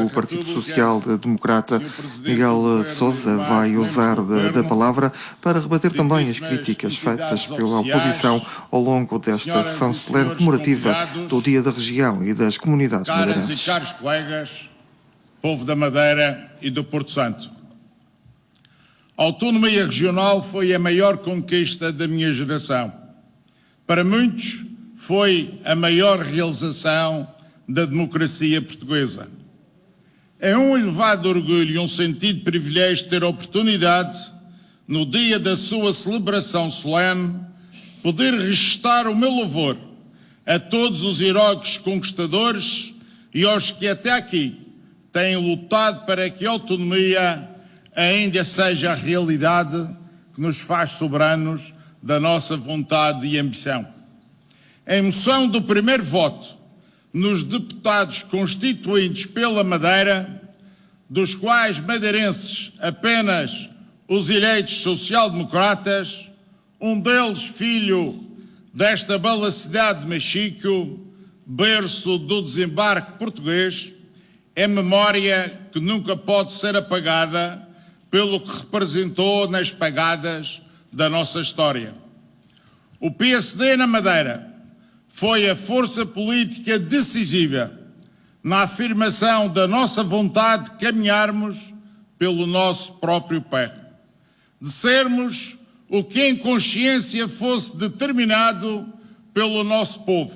do Partido Social Democrata, Miguel Sousa, vai usar da palavra para rebater também as críticas feitas pela oposição ao longo desta sessão solene comemorativa do Dia da Região e das Comunidades Madeirenses. Caros colegas, povo da Madeira e do Porto Santo, a autonomia regional foi a maior conquista da minha geração. Para muitos, foi a maior realização da democracia portuguesa. É um elevado orgulho e um sentido de privilégio ter a oportunidade, no dia da sua celebração solene, poder registar o meu louvor a todos os heróicos conquistadores e aos que até aqui têm lutado para que a autonomia ainda seja a realidade que nos faz soberanos da nossa vontade e ambição. A emoção do primeiro voto nos deputados constituintes pela Madeira, dos quais madeirenses apenas os eleitos social-democratas, um deles filho desta bela cidade de Machico, berço do desembarque português, é memória que nunca pode ser apagada pelo que representou nas pagadas da nossa história. O PSD na Madeira foi a força política decisiva na afirmação da nossa vontade de caminharmos pelo nosso próprio pé, de sermos o que em consciência fosse determinado pelo nosso povo,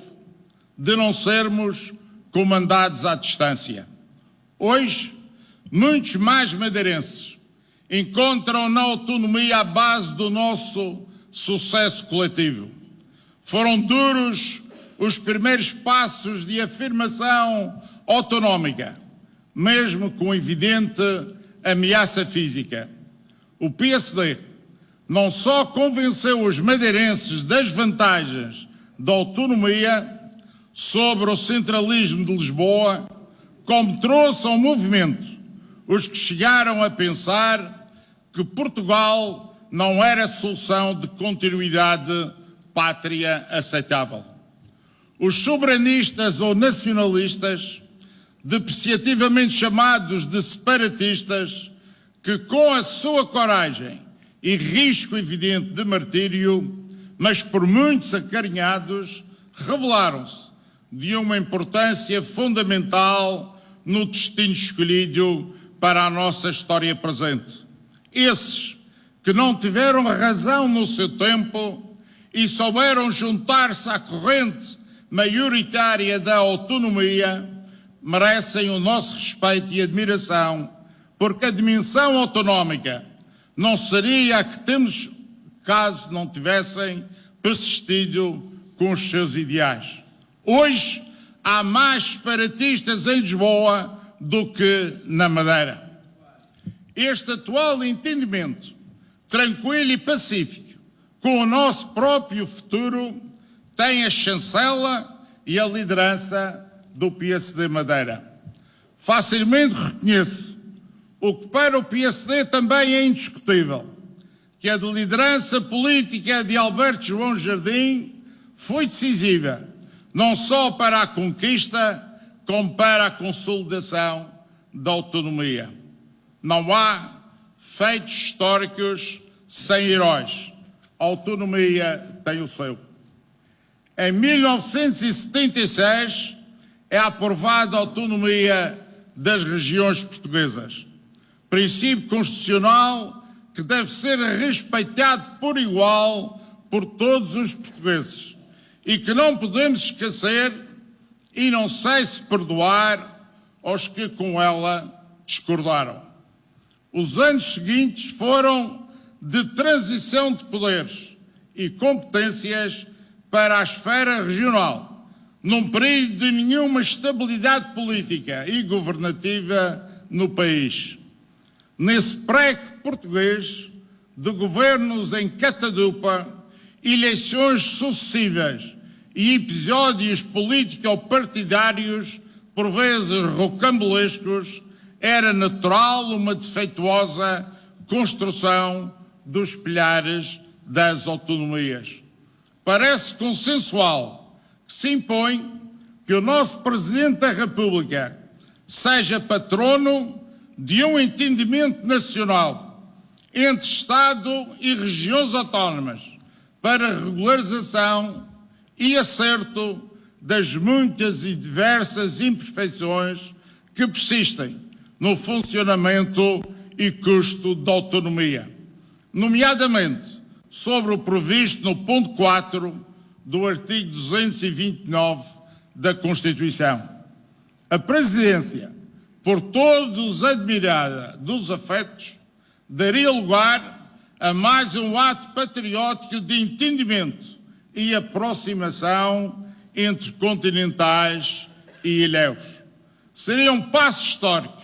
de não sermos comandados à distância. Hoje, muitos mais madeirenses encontram na autonomia a base do nosso sucesso coletivo. Foram duros os primeiros passos de afirmação autonómica, mesmo com evidente ameaça física. O PSD não só convenceu os madeirenses das vantagens da autonomia sobre o centralismo de Lisboa, como trouxe ao movimento os que chegaram a pensar que Portugal não era solução de continuidade pátria aceitável. Os soberanistas ou nacionalistas, depreciativamente chamados de separatistas, que com a sua coragem e risco evidente de martírio, mas por muitos acarinhados, revelaram-se de uma importância fundamental no destino escolhido para a nossa história presente. Esses que não tiveram razão no seu tempo e souberam juntar-se à corrente maioritária da autonomia, merecem o nosso respeito e admiração, porque a dimensão autonómica não seria a que temos caso não tivessem persistido com os seus ideais. Hoje há mais separatistas em Lisboa do que na Madeira. Este atual entendimento, tranquilo e pacífico, com o nosso próprio futuro, tem a chancela e a liderança do PSD Madeira. Facilmente reconheço o que para o PSD também é indiscutível, que a liderança política de Alberto João Jardim foi decisiva, não só para a conquista, como para a consolidação da autonomia. Não há feitos históricos sem heróis. A autonomia tem o seu. Em 1976 é aprovada a autonomia das regiões portuguesas, princípio constitucional que deve ser respeitado por igual por todos os portugueses e que não podemos esquecer e não sei se perdoar aos que com ela discordaram. Os anos seguintes foram de transição de poderes e competências para a esfera regional, num período de nenhuma estabilidade política e governativa no país. Nesse pré português de governos em catadupa, eleições sucessivas e episódios político-partidários, por vezes rocambolescos, era natural uma defeituosa construção dos pilares das autonomias. Parece consensual que se impõe que o nosso Presidente da República, seja patrono de um entendimento nacional entre Estado e regiões autónomas para regularização e acerto das muitas e diversas imperfeições que persistem no funcionamento e custo da autonomia, nomeadamente sobre o previsto no ponto 4 do artigo 229 da Constituição. A Presidência, por todos admirada dos afetos, daria lugar a mais um ato patriótico de entendimento e aproximação entre continentais e ilhéus. Seria um passo histórico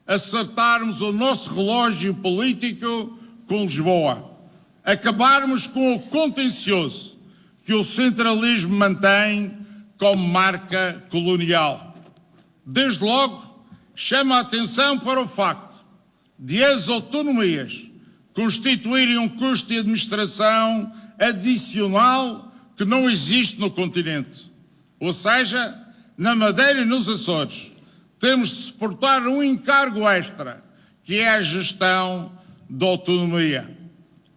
acertarmos o nosso relógio político com Lisboa, acabarmos com o contencioso que o centralismo mantém como marca colonial. Desde logo, chama a atenção para o facto de as autonomias constituírem um custo de administração adicional que não existe no continente. Ou seja, na Madeira e nos Açores, temos de suportar um encargo extra, que é a gestão da autonomia.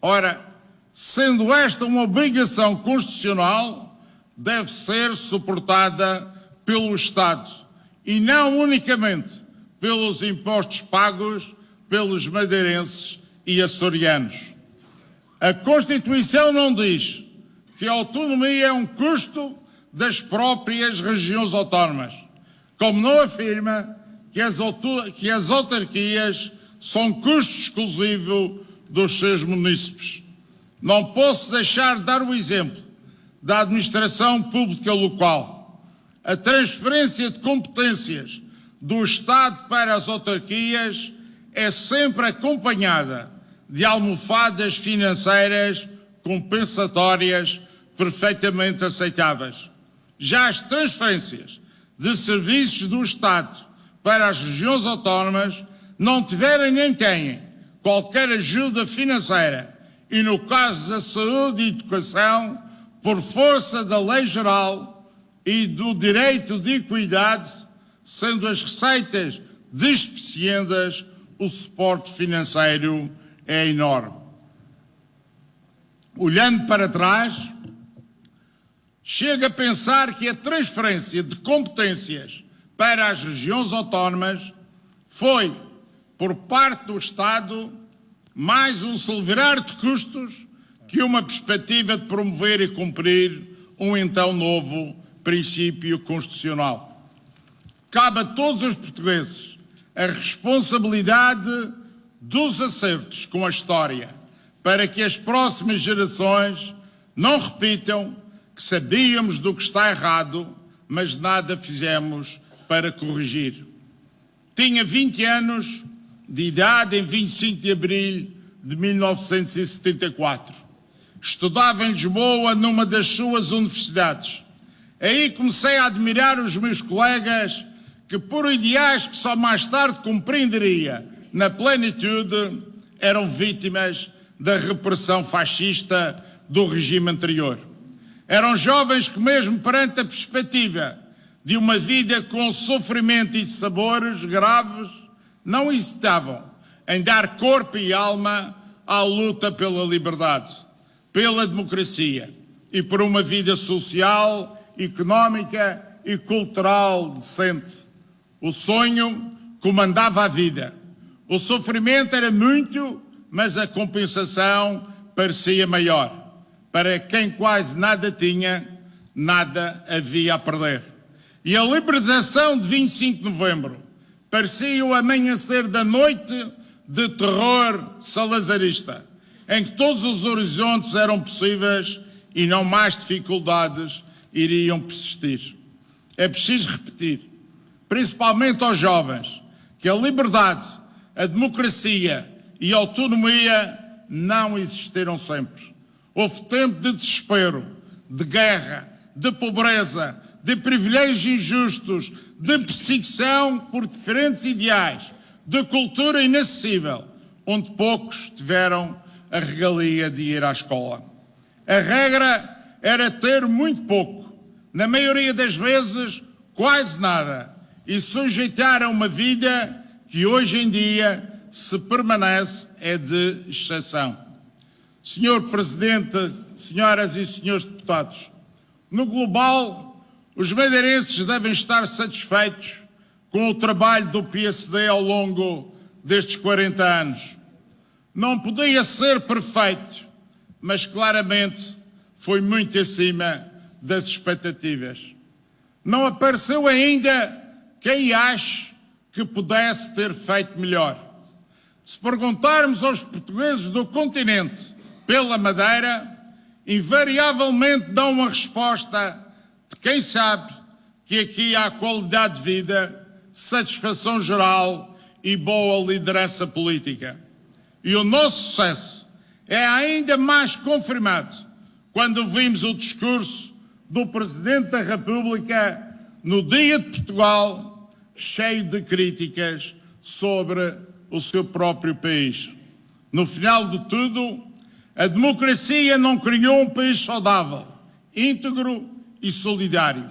Ora, sendo esta uma obrigação constitucional, deve ser suportada pelo Estado e não unicamente pelos impostos pagos pelos madeirenses e açorianos. A Constituição não diz que a autonomia é um custo das próprias regiões autónomas, como não afirma que as autarquias são custo exclusivo dos seus munícipes. Não posso deixar de dar o exemplo da administração pública local. A transferência de competências do Estado para as autarquias é sempre acompanhada de almofadas financeiras compensatórias perfeitamente aceitáveis. Já as transferências de serviços do Estado para as regiões autónomas não tiveram nem têm qualquer ajuda financeira e, no caso da saúde e educação, por força da lei geral e do direito de equidade, sendo as receitas despeciendas, o suporte financeiro é enorme. Olhando para trás, chega a pensar que a transferência de competências para as regiões autónomas foi, por parte do Estado, mais um celebrar de custos que uma perspectiva de promover e cumprir um então novo princípio constitucional. Cabe a todos os portugueses a responsabilidade dos acertos com a história, para que as próximas gerações não repitam que sabíamos do que está errado, mas nada fizemos para corrigir. Tinha 20 anos de idade em 25 de abril de 1974. Estudava em Lisboa numa das suas universidades. Aí comecei a admirar os meus colegas que, por ideais que só mais tarde compreenderia na plenitude, eram vítimas da repressão fascista do regime anterior. Eram jovens que, mesmo perante a perspectiva de uma vida com sofrimento e sabores graves, não hesitavam em dar corpo e alma à luta pela liberdade, pela democracia e por uma vida social, económica e cultural decente. O sonho comandava a vida. O sofrimento era muito, mas a compensação parecia maior. Para quem quase nada tinha, nada havia a perder. E a libertação de 25 de novembro parecia o amanhecer da noite de terror salazarista, em que todos os horizontes eram possíveis e não mais dificuldades iriam persistir. É preciso repetir, principalmente aos jovens, que a liberdade, a democracia e a autonomia não existiram sempre. Houve tempo de desespero, de guerra, de pobreza, de privilégios injustos, de perseguição por diferentes ideais, de cultura inacessível, onde poucos tiveram a regalia de ir à escola. A regra era ter muito pouco, na maioria das vezes quase nada, e sujeitar a uma vida que hoje em dia, se permanece, é de exceção. Senhor Presidente, senhoras e senhores deputados, no global, os madeirenses devem estar satisfeitos com o trabalho do PSD ao longo destes 40 anos. Não podia ser perfeito, mas claramente foi muito acima das expectativas. Não apareceu ainda quem ache que pudesse ter feito melhor. Se perguntarmos aos portugueses do continente pela Madeira, invariavelmente dão uma resposta de quem sabe que aqui há qualidade de vida, satisfação geral e boa liderança política. E o nosso sucesso é ainda mais confirmado quando vimos o discurso do Presidente da República no Dia de Portugal, cheio de críticas sobre o seu próprio país. No final de tudo, a democracia não criou um país saudável, íntegro e solidário.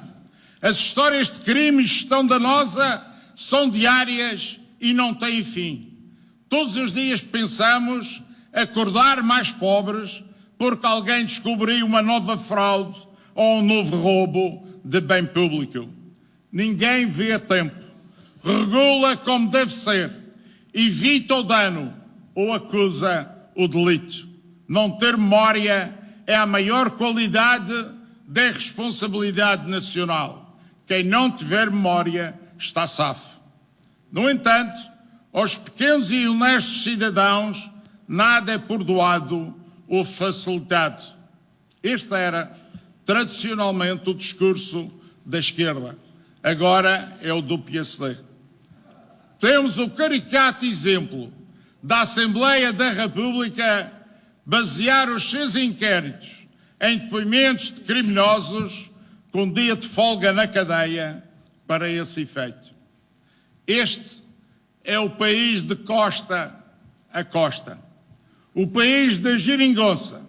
As histórias de crime e gestão danosa são diárias e não têm fim. Todos os dias pensamos acordar mais pobres porque alguém descobriu uma nova fraude ou um novo roubo de bem público. Ninguém vê a tempo, regula como deve ser, evita o dano ou acusa o delito. Não ter memória é a maior qualidade da responsabilidade nacional. Quem não tiver memória está safo. No entanto, aos pequenos e honestos cidadãos nada é perdoado ou facilitado. Este era tradicionalmente o discurso da esquerda. Agora é o do PSD. Temos o caricato exemplo da Assembleia da República basear os seus inquéritos em depoimentos de criminosos com dia de folga na cadeia para esse efeito. Este é o país de costa a costa. O país da geringonça,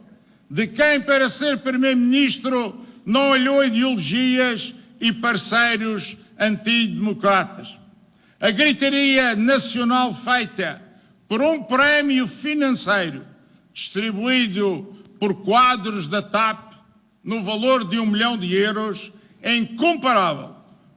de quem para ser primeiro-ministro não olhou ideologias e parceiros antidemocratas. A gritaria nacional feita por um prémio financeiro distribuído por quadros da TAP no valor de €1 milhão é incomparável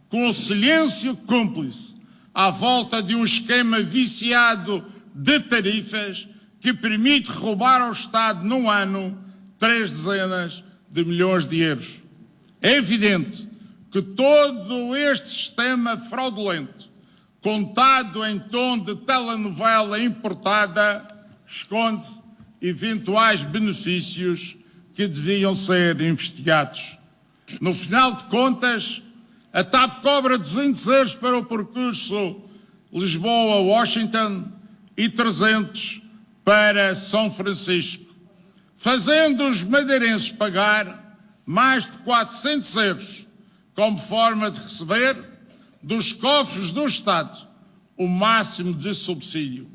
com o silêncio cúmplice à volta de um esquema viciado de tarifas que permite roubar ao Estado num ano 3 dezenas de milhões de euros. É evidente que todo este sistema fraudulento, contado em tom de telenovela importada, esconde eventuais benefícios que deviam ser investigados. No final de contas, a TAP cobra 200 euros para o percurso Lisboa-Washington e 300 para São Francisco, fazendo os madeirenses pagar mais de 400 euros como forma de receber dos cofres do Estado o máximo de subsídio.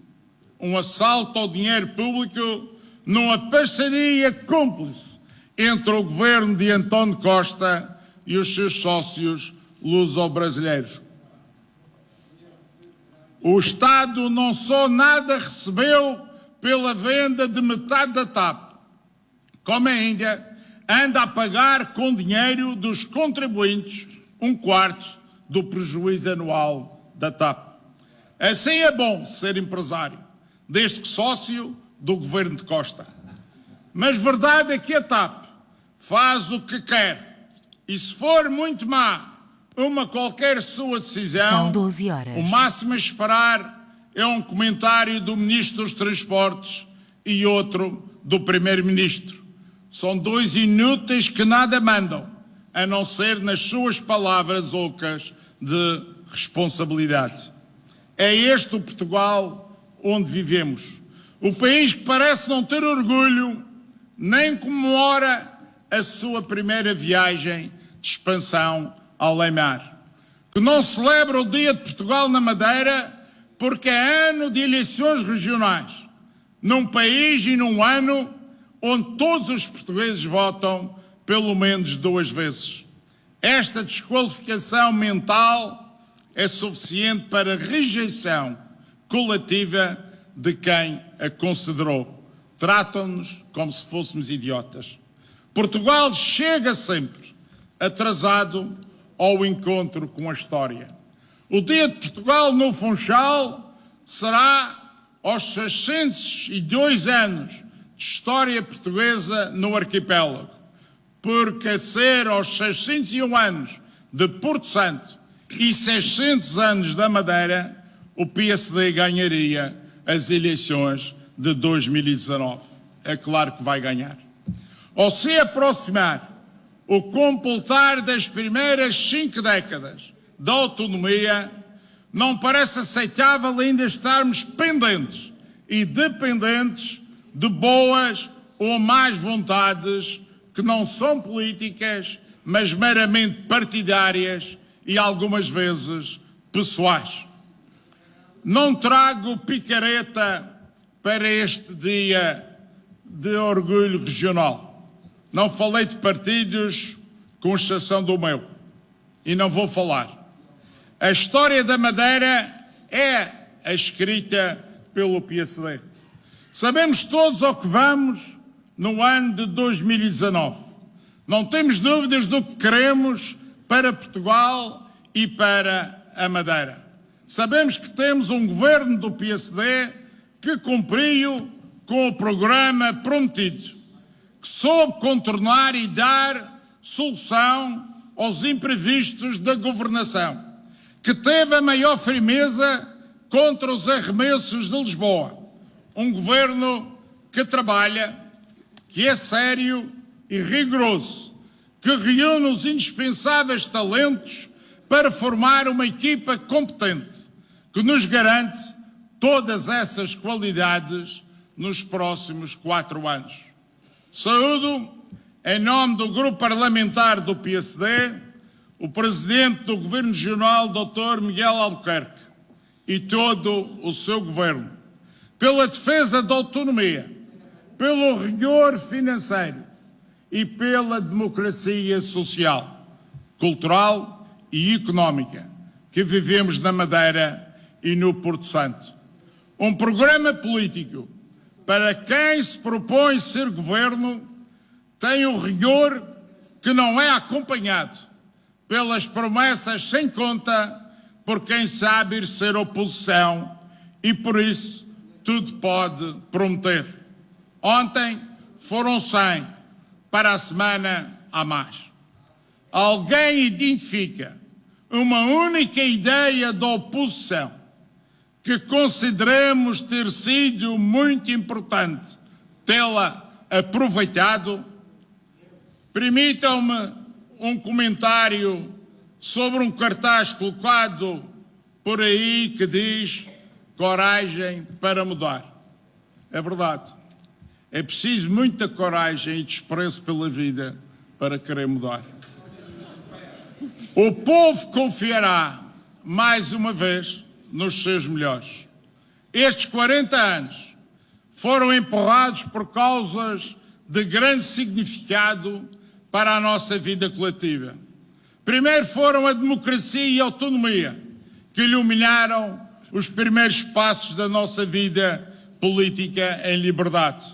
Um assalto ao dinheiro público numa parceria cúmplice entre o governo de António Costa e os seus sócios luso-brasileiros. O Estado não só nada recebeu pela venda de metade da TAP, como ainda anda a pagar com dinheiro dos contribuintes 1/4 do prejuízo anual da TAP. Assim é bom ser empresário, desde que sócio do governo de Costa. Mas verdade é que a TAP faz o que quer e se for muito má uma qualquer sua decisão, São 12 horas. O máximo a esperar é um comentário do Ministro dos Transportes e outro do Primeiro-Ministro. São dois inúteis que nada mandam, a não ser nas suas palavras ocas de responsabilidade. É este o Portugal onde vivemos. O país que parece não ter orgulho, nem comemora a sua primeira viagem de expansão além-mar. Que não celebra o Dia de Portugal na Madeira porque é ano de eleições regionais, num país e num ano onde todos os portugueses votam pelo menos 2 vezes. Esta desqualificação mental é suficiente para rejeição coletiva de quem a considerou. Tratam-nos como se fôssemos idiotas. Portugal chega sempre atrasado ao encontro com a história. O dia de Portugal no Funchal será aos 602 anos de história portuguesa no arquipélago, porque a ser aos 601 anos de Porto Santo e 600 anos da Madeira, o PSD ganharia as eleições de 2019. É claro que vai ganhar. Ao se aproximar o completar das primeiras 5 décadas da autonomia, não parece aceitável ainda estarmos pendentes e dependentes de boas ou más vontades que não são políticas, mas meramente partidárias e algumas vezes pessoais. Não trago picareta para este dia de orgulho regional. Não falei de partidos, com exceção do meu, e não vou falar. A história da Madeira é a escrita pelo PSD. Sabemos todos ao que vamos no ano de 2019. Não temos dúvidas do que queremos para Portugal e para a Madeira. Sabemos que temos um governo do PSD que cumpriu com o programa prometido, que soube contornar e dar solução aos imprevistos da governação, que teve a maior firmeza contra os arremessos de Lisboa. Um governo que trabalha, que é sério e rigoroso, que reúne os indispensáveis talentos para formar uma equipa competente, que nos garante todas essas qualidades nos próximos 4 anos. Saúdo, em nome do Grupo Parlamentar do PSD, o Presidente do Governo Regional, Dr. Miguel Albuquerque, e todo o seu Governo, pela defesa da autonomia, pelo rigor financeiro e pela democracia social, cultural e económica que vivemos na Madeira e no Porto Santo. Um programa político para quem se propõe ser governo tem um rigor que não é acompanhado pelas promessas sem conta por quem sabe ir ser oposição e por isso tudo pode prometer. Ontem foram 100, para a semana há mais. Alguém identifica uma única ideia da oposição que consideremos ter sido muito importante tê-la aproveitado? Permitam-me um comentário sobre um cartaz colocado por aí que diz coragem para mudar. É verdade. É preciso muita coragem e desprezo pela vida para querer mudar. O povo confiará, mais uma vez, nos seus melhores. Estes 40 anos foram empurrados por causas de grande significado para a nossa vida coletiva. Primeiro foram a democracia e a autonomia, que iluminaram os primeiros passos da nossa vida política em liberdade.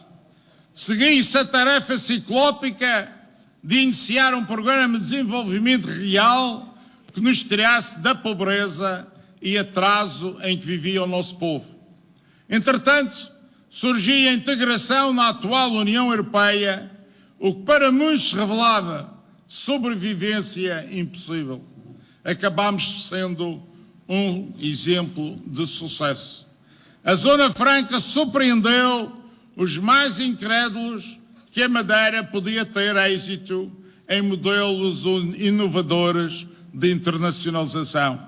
Seguiu-se a tarefa ciclópica de iniciar um programa de desenvolvimento real que nos tirasse da pobreza e atraso em que vivia o nosso povo. Entretanto, surgia a integração na atual União Europeia, o que para muitos se revelava sobrevivência impossível. Acabámos sendo um exemplo de sucesso. A Zona Franca surpreendeu os mais incrédulos que a Madeira podia ter êxito em modelos inovadores de internacionalização.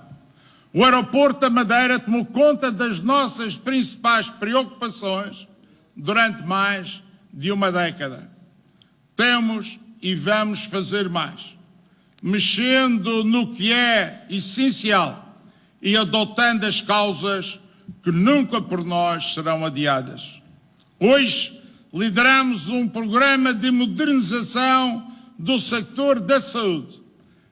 O aeroporto da Madeira tomou conta das nossas principais preocupações durante mais de uma década. Temos e vamos fazer mais, mexendo no que é essencial e adotando as causas que nunca por nós serão adiadas. Hoje lideramos um programa de modernização do setor da saúde,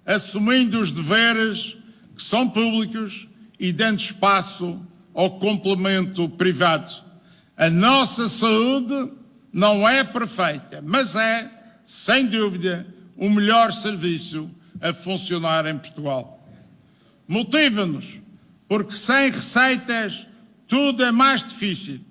assumindo os deveres que são públicos e dando espaço ao complemento privado. A nossa saúde não é perfeita, mas é, sem dúvida, o melhor serviço a funcionar em Portugal. Motiva-nos, porque sem receitas tudo é mais difícil.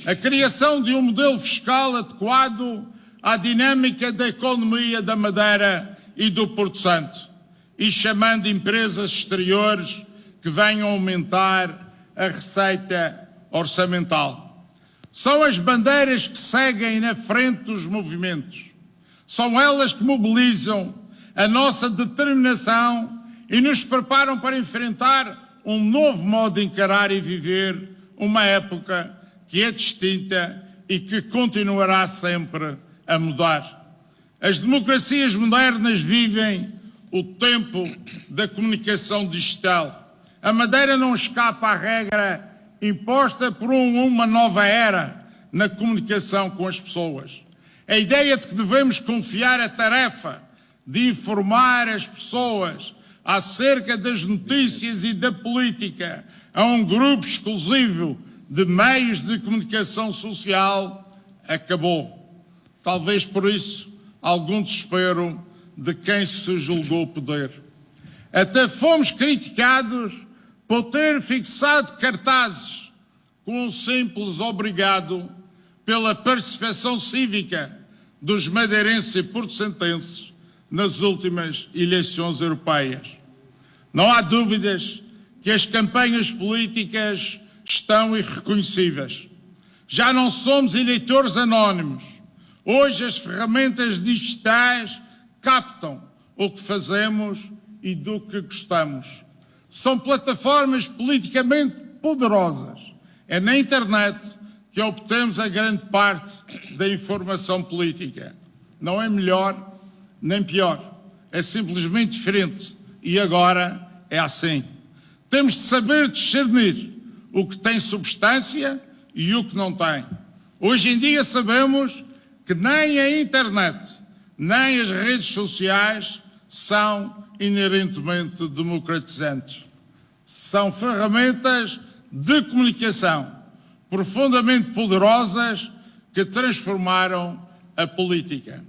A criação de um modelo fiscal adequado à dinâmica da economia da Madeira e do Porto Santo, e chamando empresas exteriores que venham aumentar a receita orçamental. São as bandeiras que seguem na frente dos movimentos. São elas que mobilizam a nossa determinação e nos preparam para enfrentar um novo modo de encarar e viver uma época que é distinta e que continuará sempre a mudar. As democracias modernas vivem o tempo da comunicação digital. A Madeira não escapa à regra imposta por uma nova era na comunicação com as pessoas. A ideia de que devemos confiar a tarefa de informar as pessoas acerca das notícias e da política a um grupo exclusivo de meios de comunicação social acabou. Talvez por isso algum desespero de quem se julgou poder. Até fomos criticados por ter fixado cartazes com um simples obrigado pela participação cívica dos madeirenses e porto-santenses nas últimas eleições europeias. Não há dúvidas que as campanhas políticas estão irreconhecíveis. Já não somos eleitores anónimos. Hoje as ferramentas digitais captam o que fazemos e do que gostamos. São plataformas politicamente poderosas. É na internet que obtemos a grande parte da informação política. Não é melhor nem pior. É simplesmente diferente. E agora é assim. Temos de saber discernir o que tem substância e o que não tem. Hoje em dia sabemos que nem a internet, nem as redes sociais são inerentemente democratizantes. São ferramentas de comunicação profundamente poderosas que transformaram a política.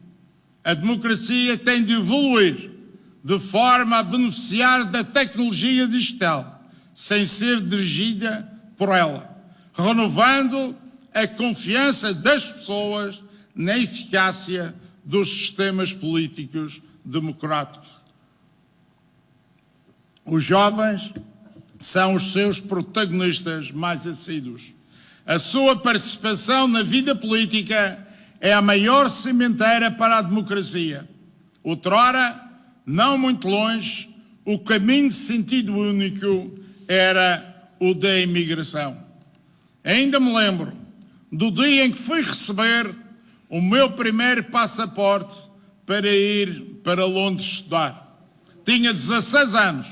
A democracia tem de evoluir de forma a beneficiar da tecnologia digital, sem ser dirigida por ela, renovando a confiança das pessoas na eficácia dos sistemas políticos democráticos. Os jovens são os seus protagonistas mais assíduos. A sua participação na vida política é a maior cimenteira para a democracia. Outrora, não muito longe, o caminho de sentido único era o da imigração. Ainda me lembro do dia em que fui receber o meu primeiro passaporte para ir para Londres estudar. Tinha 16 anos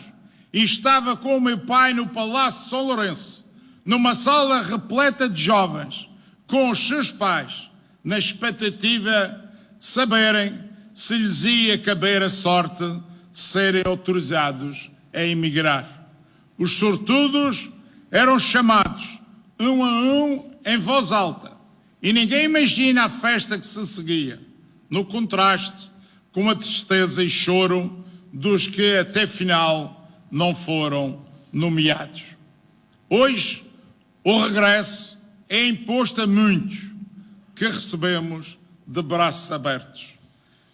e estava com o meu pai no Palácio de São Lourenço, numa sala repleta de jovens, com os seus pais, na expectativa de saberem se lhes ia caber a sorte de serem autorizados a emigrar. Os sortudos eram chamados um a um em voz alta e ninguém imagina a festa que se seguia, no contraste com a tristeza e choro dos que até final não foram nomeados. Hoje, o regresso é imposto a muitos que recebemos de braços abertos.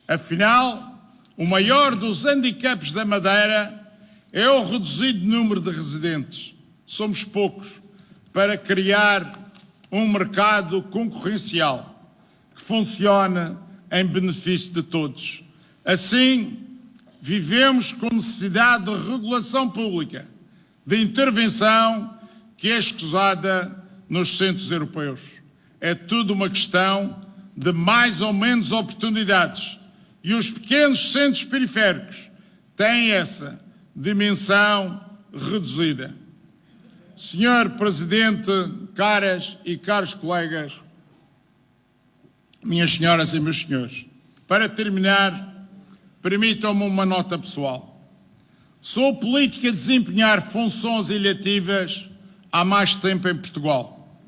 Afinal, o maior dos handicaps da Madeira é o reduzido número de residentes. Somos poucos para criar um mercado concorrencial que funcione em benefício de todos. Assim, vivemos com necessidade de regulação pública, de intervenção que é escusada nos centros europeus. É tudo uma questão de mais ou menos oportunidades. E os pequenos centros periféricos têm essa dimensão reduzida. Senhor Presidente, caras e caros colegas, minhas senhoras e meus senhores, para terminar, permitam-me uma nota pessoal. Sou político a desempenhar funções eletivas há mais tempo em Portugal.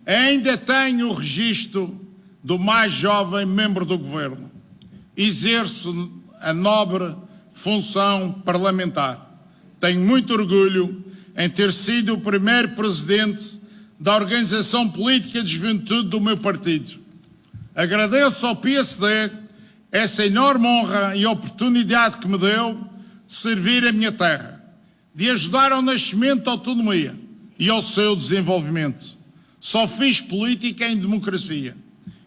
Ainda tenho o registro do mais jovem membro do governo. Exerço a nobre função parlamentar. Tenho muito orgulho em ter sido o primeiro presidente da organização política de juventude do meu partido. Agradeço ao PSD essa enorme honra e oportunidade que me deu de servir a minha terra, de ajudar ao nascimento da autonomia e ao seu desenvolvimento. Só fiz política em democracia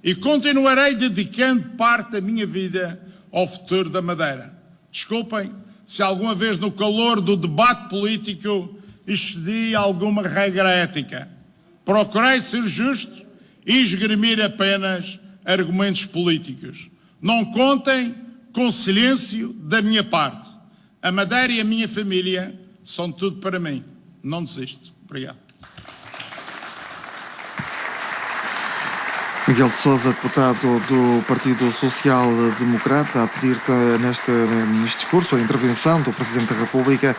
e continuarei dedicando parte da minha vida ao futuro da Madeira. Desculpem se alguma vez no calor do debate político excedi alguma regra ética. Procurei ser justo e esgrimir apenas argumentos políticos. Não contem com silêncio da minha parte. A Madeira e a minha família são tudo para mim. Não desisto. Obrigado. Miguel de Sousa, deputado do Partido Social Democrata, a pedir-te neste discurso a intervenção do Presidente da República